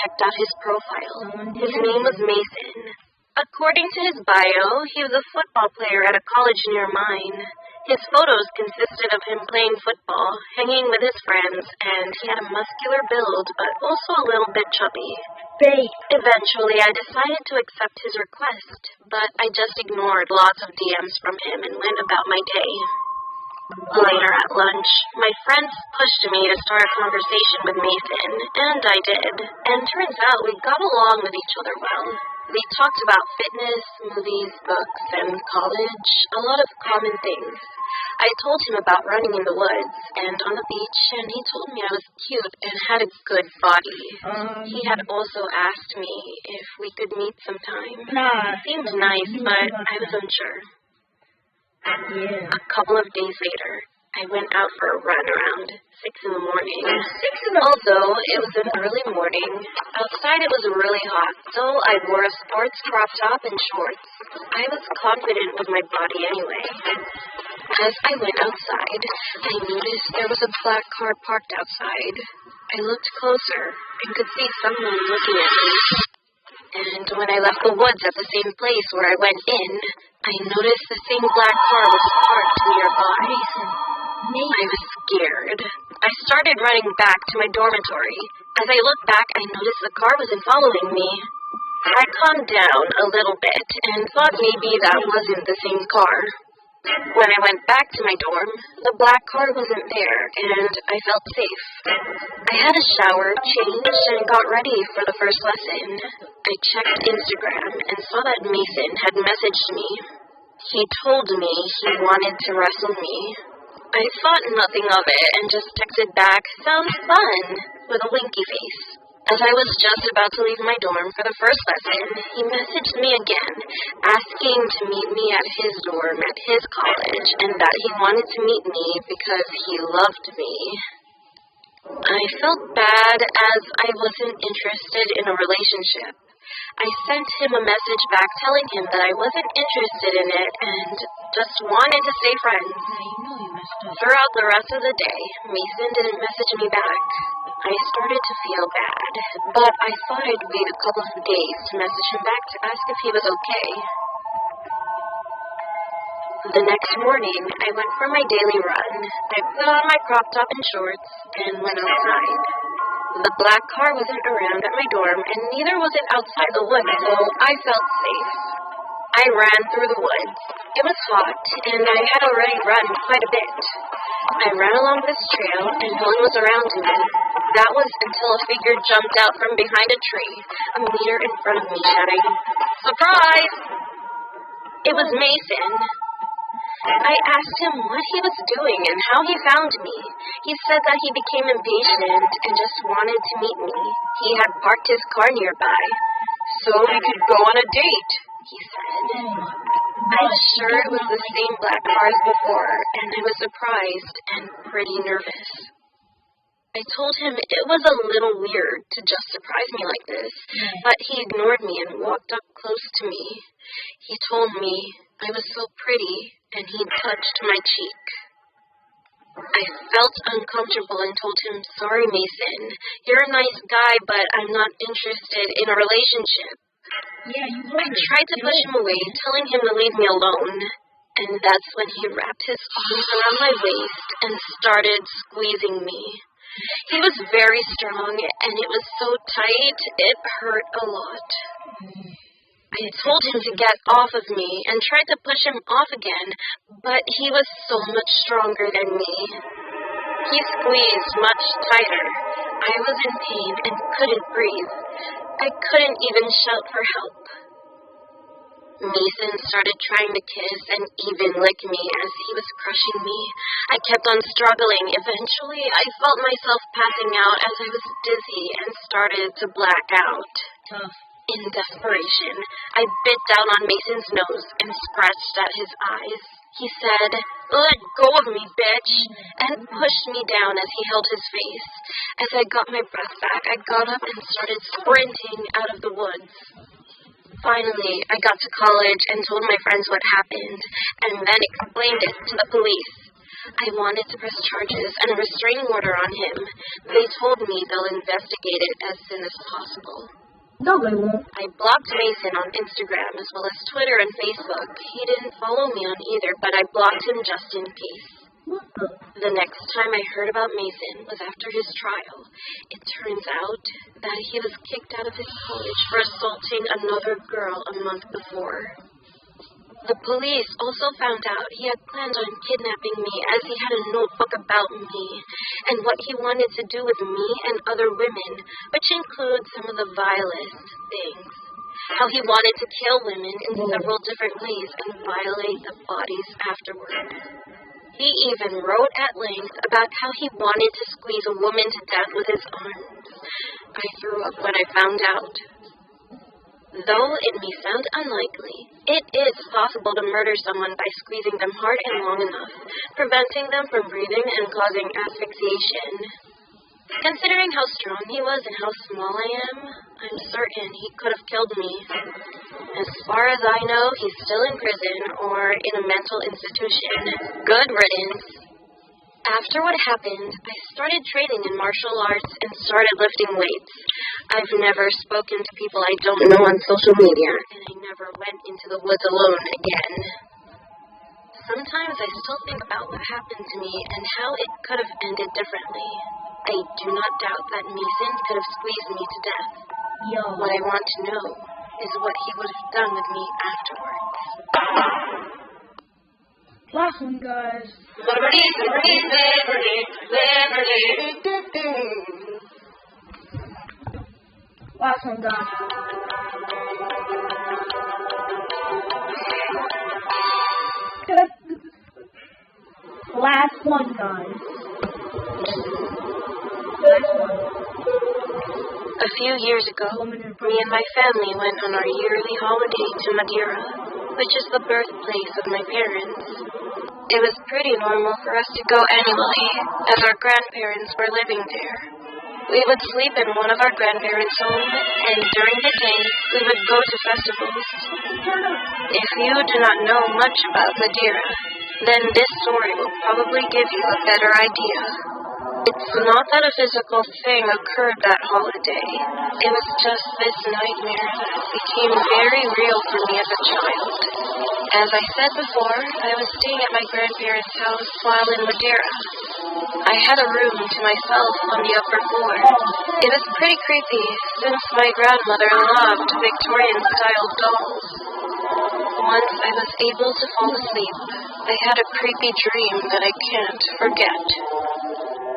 checked out his profile. His name was Mason. According to his bio, he was a football player at a college near mine. His photos consisted of him playing football, hanging with his friends, and he had a muscular build, but also a little bit chubby. Eventually, I decided to accept his request, but I just ignored lots of DMs from him and went about my day. Later at lunch, my friends pushed me to start a conversation with Mason, and I did. And turns out we got along with each other well. We talked about fitness, movies, books, and college, a lot of common things. I told him about running in the woods and on the beach, and he told me I was cute and had a good body. He had also asked me if we could meet sometime. It seemed nice, but I was unsure. A couple of days later, I went out for a run around 6 in the morning. Although it was an early morning, outside it was really hot, so I wore a sports crop top and shorts. I was confident with my body anyway. As I went outside, I noticed there was a black car parked outside. I looked closer and could see someone looking at me. And when I left the woods at the same place where I went in, I noticed the same black car was parked nearby. I was scared. I started running back to my dormitory. As I looked back, I noticed the car wasn't following me. I calmed down a little bit and thought maybe that wasn't the same car. When I went back to my dorm, the black car wasn't there, and I felt safe. I had a shower, changed, and got ready for the first lesson. I checked Instagram and saw that Mason had messaged me. He told me he wanted to wrestle me. I thought nothing of it and just texted back, "Sounds fun," with a winky face. As I was just about to leave my dorm for the first lesson, he messaged me again, asking to meet me at his dorm at his college, and that he wanted to meet me because he loved me. I felt bad as I wasn't interested in a relationship. I sent him a message back telling him that I wasn't interested in it and just wanted to stay friends. Throughout the rest of the day, Mason didn't message me back. I started to feel bad, but I thought I'd wait a couple of days to message him back to ask if he was okay. The next morning, I went for my daily run. I put on my crop top and shorts and went outside. The black car wasn't around at my dorm, and neither was it outside the woods, so I felt safe. I ran through the woods. It was hot, and I had already run quite a bit. I ran along this trail, and no one was around me. That was until a figure jumped out from behind a tree, a meter in front of me, shouting, "Surprise!" It was Mason. I asked him what he was doing and how he found me. He said that he became impatient and just wanted to meet me. He had parked his car nearby, so we could go on a date, he said. I was sure it was the same black car as before, and I was surprised and pretty nervous. I told him it was a little weird to just surprise me like this, but he ignored me and walked up close to me. He told me I was so pretty, and he touched my cheek. I felt uncomfortable and told him, "Sorry, Mason. You're a nice guy, but I'm not interested in a relationship." I tried to push him away, telling him to leave me alone. And that's when he wrapped his arms around my waist and started squeezing me. He was very strong, and it was so tight, it hurt a lot. I told him to get off of me and tried to push him off again, but he was so much stronger than me. He squeezed much tighter. I was in pain and couldn't breathe. I couldn't even shout for help. Mason started trying to kiss and even lick me as he was crushing me. I kept on struggling. Eventually, I felt myself passing out as I was dizzy and started to black out. In desperation, I bit down on Mason's nose and scratched at his eyes. He said, "Let go of me, bitch," and pushed me down as he held his face. As I got my breath back, I got up and started sprinting out of the woods. Finally, I got to college and told my friends what happened, and then explained it to the police. I wanted to press charges and a restraining order on him. They told me they'll investigate it as soon as possible. No, they won't. I blocked Mason on Instagram as well as Twitter and Facebook. He didn't follow me on either, but I blocked him just in case. What the? The next time I heard about Mason was after his trial. It turns out that he was kicked out of his college for assaulting another girl a month before. The police also found out he had planned on kidnapping me as he had a notebook about me and what he wanted to do with me and other women, which includes some of the vilest things. How he wanted to kill women in several different ways and violate the bodies afterward. He even wrote at length about how he wanted to squeeze a woman to death with his arms. I threw up when I found out. Though it may sound unlikely, it is possible to murder someone by squeezing them hard and long enough, preventing them from breathing and causing asphyxiation. Considering how strong he was and how small I am, I'm certain he could have killed me. As far as I know, he's still in prison or in a mental institution. Good riddance. After what happened, I started training in martial arts and started lifting weights. I've never spoken to people I don't know on social media, and I never went into the woods alone again. Sometimes I still think about what happened to me and how it could have ended differently. I do not doubt that Mason could have squeezed me to death. Yo. What I want to know is what he would have done with me afterwards. Last one, guys. Liberty, liberty, liberty, liberty. Last one, guys. Last one, guys. Last one. A few years ago, me and my family went on our yearly holiday to Madeira, which is the birthplace of my parents. It was pretty normal for us to go annually, as our grandparents were living there. We would sleep in one of our grandparents' homes, and during the day, we would go to festivals. If you do not know much about Madeira, then this story will probably give you a better idea. It's not that a physical thing occurred that holiday. It was just this nightmare that became very real for me as a child. As I said before, I was staying at my grandparents' house while in Madeira. I had a room to myself on the upper floor. It was pretty creepy, since my grandmother loved Victorian-style dolls. Once I was able to fall asleep, I had a creepy dream that I can't forget.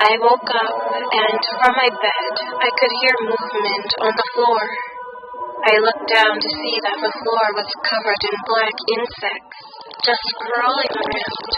I woke up, and from my bed, I could hear movement on the floor. I looked down to see that the floor was covered in black insects, just crawling around.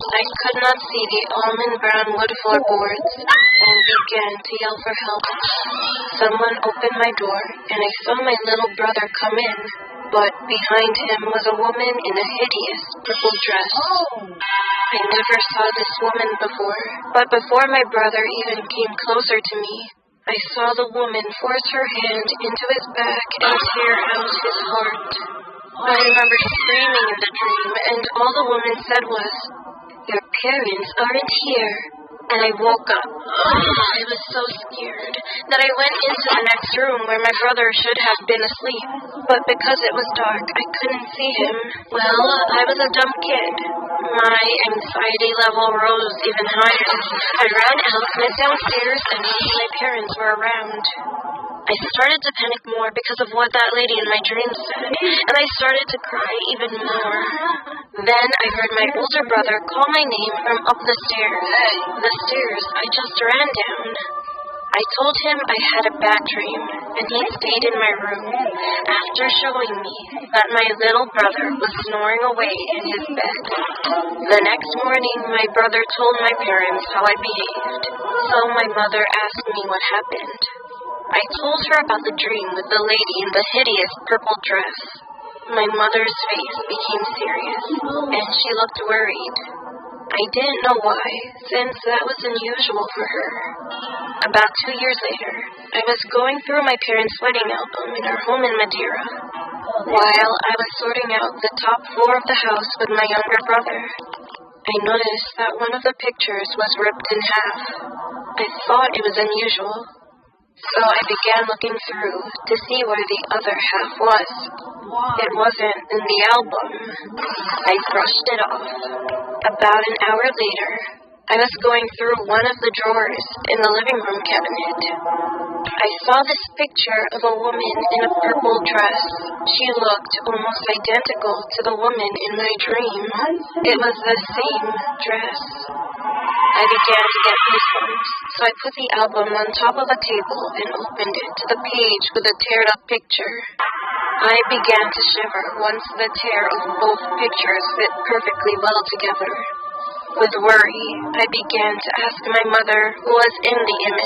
I could not see the almond brown wood floorboards, and began to yell for help. Someone opened my door, and I saw my little brother come in, but behind him was a woman in a hideous purple dress. I never saw this woman before, but before my brother even came closer to me, I saw the woman force her hand into his back and tear out his heart. I remember screaming in the dream, and all the woman said was, "Your parents aren't here." And I woke up. I was so scared that I went into the next room where my brother should have been asleep. But because it was dark, I couldn't see him. Well, I was a dumb kid. My anxiety level rose even higher. I ran out, went downstairs, and my parents were around. I started to panic more because of what that lady in my dream said, and I started to cry even more. Then I heard my older brother call my name from up the stairs. The stairs I just ran down. I told him I had a bad dream, and he stayed in my room after showing me that my little brother was snoring away in his bed. The next morning, my brother told my parents how I behaved, so my mother asked me what happened. I told her about the dream with the lady in the hideous purple dress. My mother's face became serious, and she looked worried. I didn't know why, since that was unusual for her. About 2 years later, I was going through my parents' wedding album in our home in Madeira, while I was sorting out the top floor of the house with my younger brother. I noticed that one of the pictures was ripped in half. I thought it was unusual, so I began looking through to see where the other half was. It wasn't in the album. I brushed it off. About an hour later, I was going through one of the drawers in the living room cabinet. I saw this picture of a woman in a purple dress. She looked almost identical to the woman in my dream. It was the same dress. I began to get goosebumps, so I put the album on top of a table and opened it to the page with the teared-up picture. I began to shiver once the tear of both pictures fit perfectly well together. With worry, I began to ask my mother who was in the image.